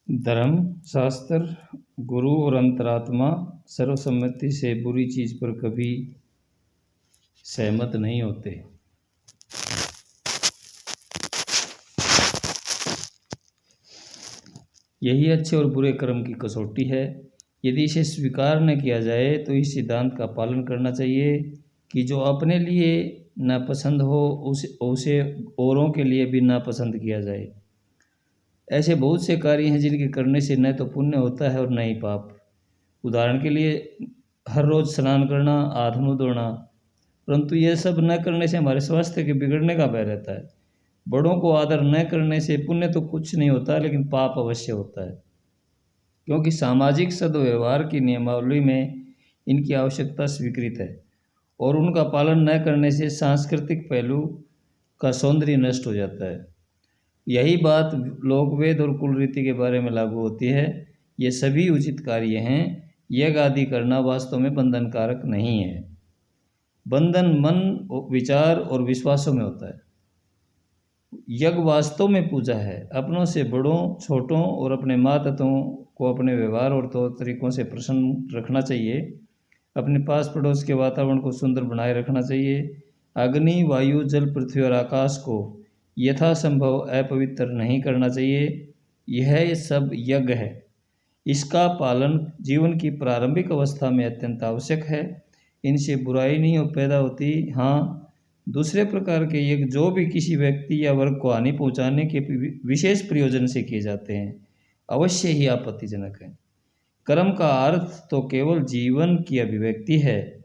धर्म शास्त्र गुरु और अंतरात्मा सर्वसम्मति से बुरी चीज़ पर कभी सहमत नहीं होते। यही अच्छे और बुरे कर्म की कसौटी है। यदि इसे स्वीकार न किया जाए तो इस सिद्धांत का पालन करना चाहिए कि जो अपने लिए नापसंद हो उसे औरों के लिए भी नापसंद किया जाए। ऐसे बहुत से कार्य हैं जिनके करने से न तो पुण्य होता है और न ही पाप। उदाहरण के लिए हर रोज़ स्नान करना, हाथ मुँह धोना, परंतु यह सब न करने से हमारे स्वास्थ्य के बिगड़ने का भय रहता है। बड़ों को आदर न करने से पुण्य तो कुछ नहीं होता, लेकिन पाप अवश्य होता है, क्योंकि सामाजिक सद्व्यवहार की नियमावली में इनकी आवश्यकता स्वीकृत है और उनका पालन न करने से सांस्कृतिक पहलू का सौंदर्य नष्ट हो जाता है। यही बात लोकवेद और कुल रीति के बारे में लागू होती है। ये सभी उचित कार्य हैं। यज्ञ आदि करना वास्तव में बंधनकारक नहीं है। बंधन मन, विचार और विश्वासों में होता है। यज्ञ वास्तव में पूजा है। अपनों से बड़ों, छोटों और अपने मातहतों को अपने व्यवहार और तौर तरीकों से प्रसन्न रखना चाहिए। अपने पास पड़ोस के वातावरण को सुंदर बनाए रखना चाहिए। अग्नि, वायु, जल, पृथ्वी और आकाश को यथासंभव अपवित्र नहीं करना चाहिए। यह सब यज्ञ है। इसका पालन जीवन की प्रारंभिक अवस्था में अत्यंत आवश्यक है। इनसे बुराई नहीं पैदा होती। हाँ, दूसरे प्रकार के यज्ञ जो भी किसी व्यक्ति या वर्ग को हानि पहुंचाने के विशेष प्रयोजन से किए जाते हैं, अवश्य ही आपत्तिजनक है। कर्म का अर्थ तो केवल जीवन की अभिव्यक्ति है।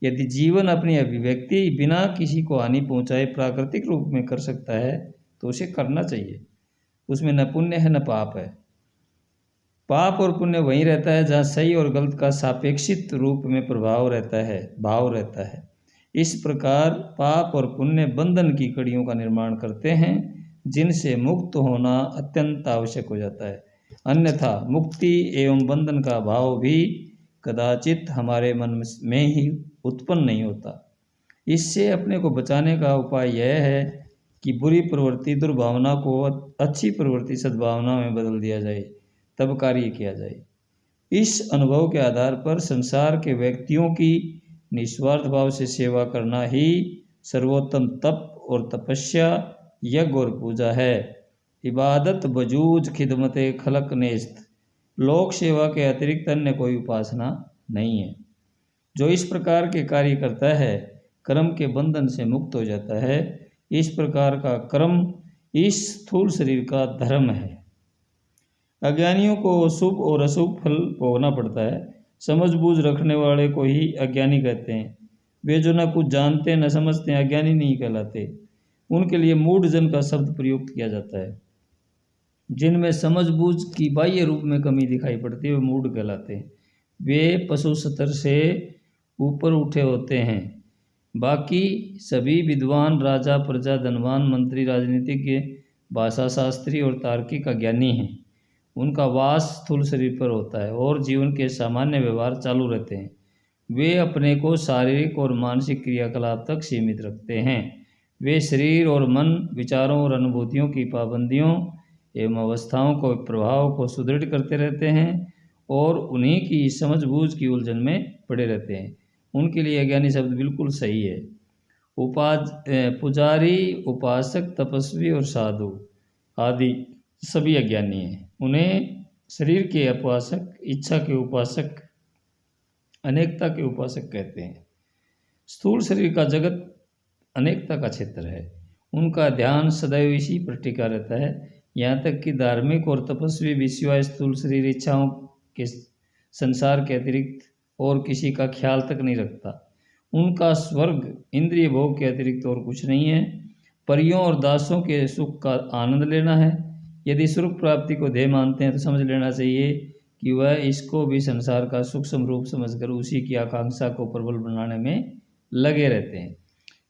यदि जीवन अपनी अभिव्यक्ति बिना किसी को हानि पहुंचाए प्राकृतिक रूप में कर सकता है तो उसे करना चाहिए। उसमें न पुण्य है न पाप है। पाप और पुण्य वहीं रहता है जहाँ सही और गलत का सापेक्षित रूप में भाव रहता है। इस प्रकार पाप और पुण्य बंधन की कड़ियों का निर्माण करते हैं, जिनसे मुक्त होना अत्यंत आवश्यक हो जाता है। अन्यथा मुक्ति एवं बंधन का भाव भी कदाचित हमारे मन में ही उत्पन्न नहीं होता। इससे अपने को बचाने का उपाय यह है कि बुरी प्रवृत्ति दुर्भावना को अच्छी प्रवृत्ति सद्भावना में बदल दिया जाए, तब कार्य किया जाए। इस अनुभव के आधार पर संसार के व्यक्तियों की निस्वार्थ भाव से सेवा करना ही सर्वोत्तम तप और तपस्या, यज्ञ और पूजा है। इबादत बजूज खिदमत खलक नेस्त, लोक सेवा के अतिरिक्त अन्य कोई उपासना नहीं है। जो इस प्रकार के कार्य करता है कर्म के बंधन से मुक्त हो जाता है। इस प्रकार का कर्म इस स्थूल शरीर का धर्म है। अज्ञानियों को शुभ और अशुभ फल भोगना पड़ता है। समझबूझ रखने वाले को ही अज्ञानी कहते हैं। वे जो न कुछ जानते न समझते हैं अज्ञानी नहीं कहलाते। उनके लिए मूढ़जन का शब्द प्रयुक्त किया जाता है। जिनमें समझबूझ की बाह्य रूप में कमी दिखाई पड़ती है वे मूढ़ कहलाते हैं। वे पशु स्तर से ऊपर उठे होते हैं। बाकी सभी विद्वान, राजा, प्रजा, धनवान, मंत्री, राजनीतिज्ञ, भाषा शास्त्री और तार्किक अज्ञानी हैं। उनका वास स्थूल शरीर पर होता है और जीवन के सामान्य व्यवहार चालू रहते हैं। वे अपने को शारीरिक और मानसिक क्रियाकलाप तक सीमित रखते हैं। वे शरीर और मन, विचारों और अनुभूतियों की पाबंदियों एवं अवस्थाओं को प्रभाव को सुदृढ़ करते रहते हैं और उन्हीं की समझबूझ की उलझन में पड़े रहते हैं। उनके लिए अज्ञानी शब्द बिल्कुल सही है। पुजारी, उपासक, तपस्वी और साधु आदि सभी अज्ञानी हैं। उन्हें शरीर के उपासक, इच्छा के उपासक, अनेकता के उपासक कहते हैं। स्थूल शरीर का जगत अनेकता का क्षेत्र है। उनका ध्यान सदैव इसी पर टिका रहता है। यहाँ तक कि धार्मिक और तपस्वी भी सिवाय स्थूल शरीर इच्छाओं के संसार के अतिरिक्त और किसी का ख्याल तक नहीं रखता। उनका स्वर्ग इंद्रिय भोग के अतिरिक्त और कुछ नहीं है। परियों और दासों के सुख का आनंद लेना है। यदि सुख प्राप्ति को ध्येय मानते हैं तो समझ लेना चाहिए कि वह इसको भी संसार का सूक्ष्म रूप समझकर उसी की आकांक्षा को प्रबल बनाने में लगे रहते हैं।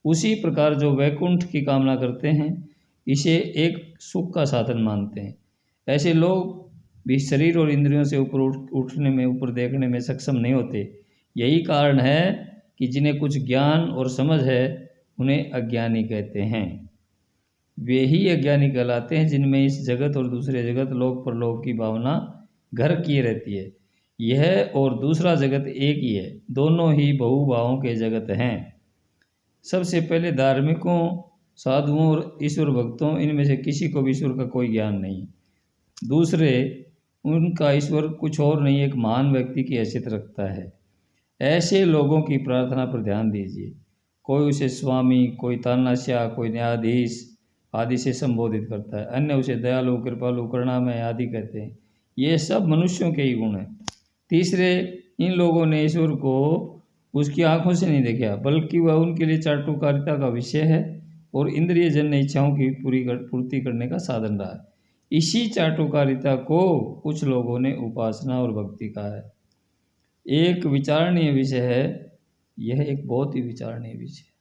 उसी प्रकार जो वैकुंठ की कामना करते हैं इसे एक सुख का साधन मानते हैं। ऐसे लोग भी शरीर और इंद्रियों से ऊपर उठने में, ऊपर देखने में सक्षम नहीं होते। यही कारण है कि जिन्हें कुछ ज्ञान और समझ है उन्हें अज्ञानी कहते हैं। वे ही अज्ञानी कहलाते हैं जिनमें इस जगत और दूसरे जगत, लोक परलोक की भावना घर किए रहती है। यह और दूसरा जगत एक ही है, दोनों ही बहुभावों के जगत हैं। सबसे पहले धार्मिकों, साधुओं और ईश्वर भक्तों, इनमें से किसी को भी ईश्वर का कोई ज्ञान नहीं। दूसरे, उनका ईश्वर कुछ और नहीं, एक महान व्यक्ति की हैसियत रखता है। ऐसे लोगों की प्रार्थना पर ध्यान दीजिए। कोई उसे स्वामी, कोई तानाशाह, कोई न्यायाधीश आदि से संबोधित करता है, अन्य उसे दयालु, कृपालु, करुणामय आदि कहते हैं। ये सब मनुष्यों के ही गुण हैं। तीसरे, इन लोगों ने ईश्वर को उसकी आंखों से नहीं देखा, बल्कि वह उनके लिए चाटुकारिता का विषय है और इंद्रिय जन्य इच्छाओं की पूर्ति करने का साधन रहा है। इसी चाटुकारिता को कुछ लोगों ने उपासना और भक्ति कहा है। एक विचारणीय विषय है, यह एक बहुत ही विचारणीय विषय है।